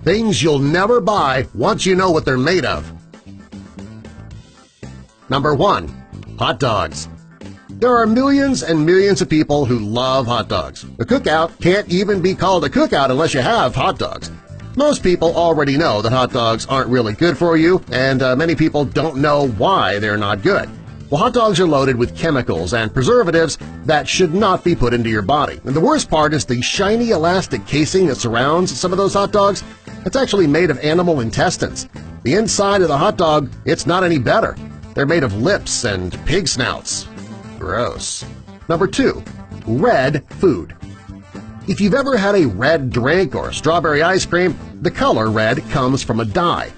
Things you'll never buy once you know what they're made of. Number 1. Hot dogs. There are millions and millions of people who love hot dogs. A cookout can't even be called a cookout unless you have hot dogs. Most people already know that hot dogs aren't really good for you, and many people don't know why they're not good. Well, hot dogs are loaded with chemicals and preservatives that should not be put into your body. And the worst part is the shiny elastic casing that surrounds some of those hot dogs. It's actually made of animal intestines. The inside of the hot dog, it's not any better. They're made of lips and pig snouts. Gross. Number 2. Red food. If you've ever had a red drink or strawberry ice cream, the color red comes from a dye.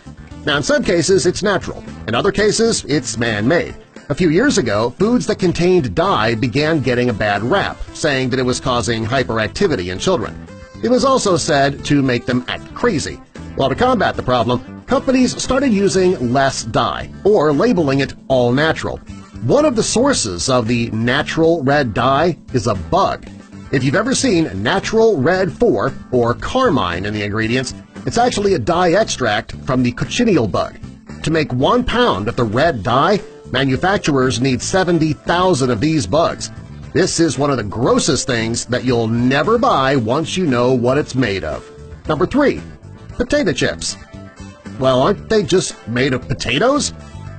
Now, in some cases, it's natural. In other cases, it's man-made. A few years ago, foods that contained dye began getting a bad rap, saying that it was causing hyperactivity in children. It was also said to make them act crazy. Well, to combat the problem, companies started using less dye, or labeling it all natural. One of the sources of the natural red dye is a bug. If you've ever seen Natural Red 4 or carmine in the ingredients, it's actually a dye extract from the cochineal bug. To make 1 pound of the red dye, manufacturers need 70,000 of these bugs. This is one of the grossest things that you'll never buy once you know what it's made of. Number 3. Potato chips. Well, aren't they just made of potatoes?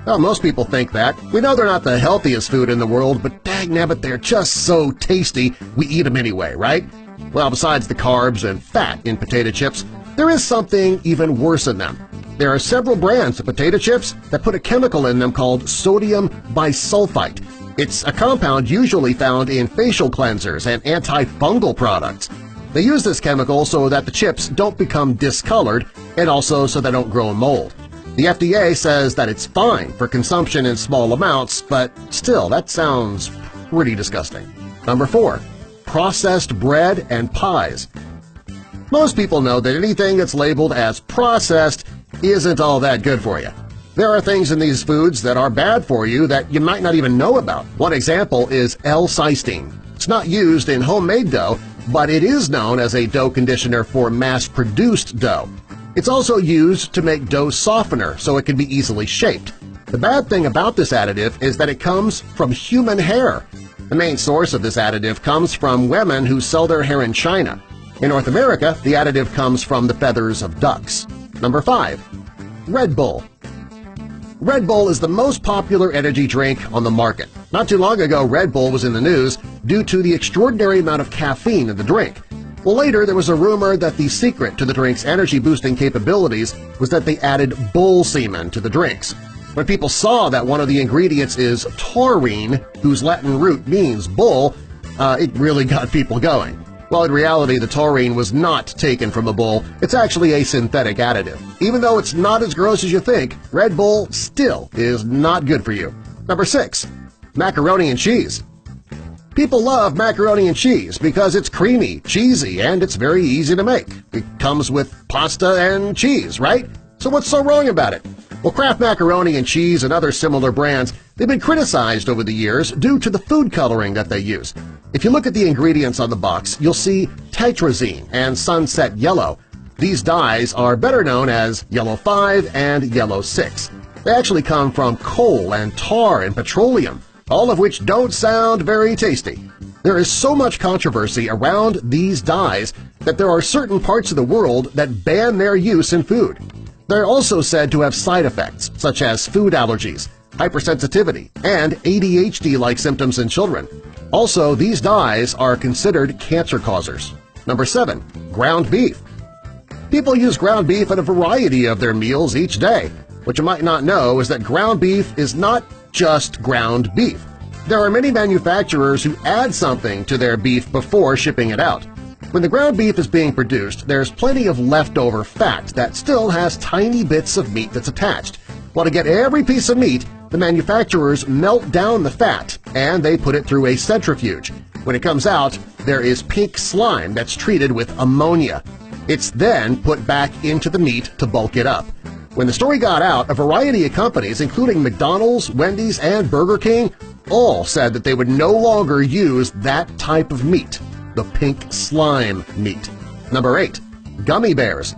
Well, most people think that. We know they're not the healthiest food in the world, but dagnabbit, they're just so tasty we eat them anyway, right? Well, besides the carbs and fat in potato chips, there is something even worse in them. There are several brands of potato chips that put a chemical in them called sodium bisulfite. It's a compound usually found in facial cleansers and antifungal products. They use this chemical so that the chips don't become discolored and also so they don't grow mold. The FDA says that it's fine for consumption in small amounts, but still, that sounds pretty disgusting. Number 4. Processed bread and pies. Most people know that anything that's labeled as processed isn't all that good for you. There are things in these foods that are bad for you that you might not even know about. One example is L-cysteine. It's not used in homemade dough, but it is known as a dough conditioner for mass-produced dough. It's also used to make dough softener so it can be easily shaped. The bad thing about this additive is that it comes from human hair. The main source of this additive comes from women who sell their hair in China. In North America, the additive comes from the feathers of ducks. Number 5. Red Bull. Red Bull is the most popular energy drink on the market. Not too long ago, Red Bull was in the news due to the extraordinary amount of caffeine in the drink. Well, later there was a rumor that the secret to the drink's energy-boosting capabilities was that they added bull semen to the drinks. When people saw that one of the ingredients is taurine, whose Latin root means bull, it really got people going. Well, in reality, the taurine was not taken from a bull. It's actually a synthetic additive. Even though it's not as gross as you think, Red Bull still is not good for you. Number 6. Macaroni and cheese. People love macaroni and cheese because it's creamy, cheesy, and it's very easy to make. It comes with pasta and cheese, right? So what's so wrong about it? Well, Kraft Macaroni and Cheese and other similar brands, they've been criticized over the years due to the food coloring that they use. If you look at the ingredients on the box, you'll see tetrazine and sunset yellow. These dyes are better known as Yellow 5 and Yellow 6. They actually come from coal and tar and petroleum, all of which don't sound very tasty. There is so much controversy around these dyes that there are certain parts of the world that ban their use in food. They're also said to have side effects, such as food allergies, hypersensitivity, and ADHD-like symptoms in children. Also, these dyes are considered cancer causers. Number 7. Ground beef. People use ground beef in a variety of their meals each day. What you might not know is that ground beef is not just ground beef. There are many manufacturers who add something to their beef before shipping it out. When the ground beef is being produced, there's plenty of leftover fat that still has tiny bits of meat that's attached. Well, to get every piece of meat, the manufacturers melt down the fat and they put it through a centrifuge. When it comes out, there is pink slime that's treated with ammonia. It's then put back into the meat to bulk it up. When the story got out, a variety of companies, including McDonald's, Wendy's, and Burger King, all said that they would no longer use that type of meat, the pink slime meat. Number 8. Gummy bears.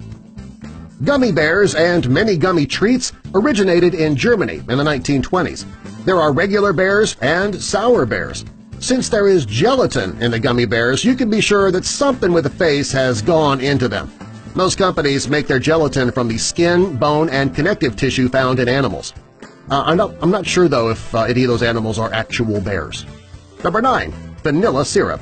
Gummy bears and many gummy treats originated in Germany in the 1920s. There are regular bears and sour bears. Since there is gelatin in the gummy bears, you can be sure that something with a face has gone into them. Most companies make their gelatin from the skin, bone, and connective tissue found in animals. I'm not sure, though, if any of those animals are actual bears. Number 9. Vanilla syrup.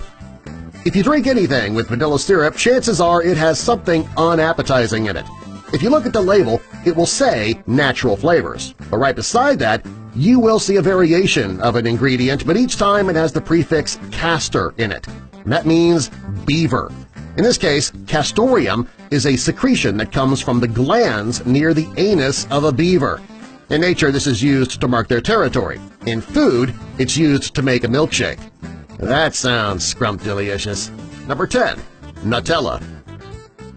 If you drink anything with vanilla syrup, chances are it has something unappetizing in it. If you look at the label, it will say natural flavors, but right beside that, you will see a variation of an ingredient, but each time it has the prefix castor in it. And that means beaver. In this case, castoreum is a secretion that comes from the glands near the anus of a beaver. In nature, this is used to mark their territory. In food, it's used to make a milkshake. That sounds scrumptious. Number 10. Nutella.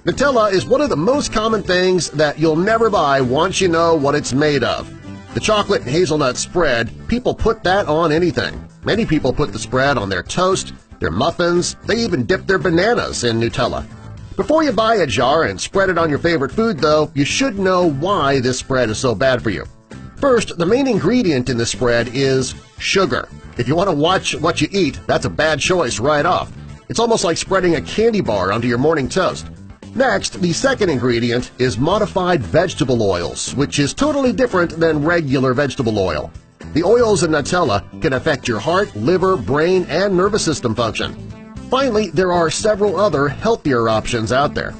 Nutella is one of the most common things that you'll never buy once you know what it's made of. The chocolate and hazelnut spread, people put that on anything. Many people put the spread on their toast, their muffins, they even dip their bananas in Nutella. Before you buy a jar and spread it on your favorite food, though, you should know why this spread is so bad for you. First, the main ingredient in the spread is sugar. If you want to watch what you eat, that's a bad choice right off. It's almost like spreading a candy bar onto your morning toast. Next, the second ingredient is modified vegetable oils, which is totally different than regular vegetable oil. The oils in Nutella can affect your heart, liver, brain, and nervous system function. Finally, there are several other healthier options out there.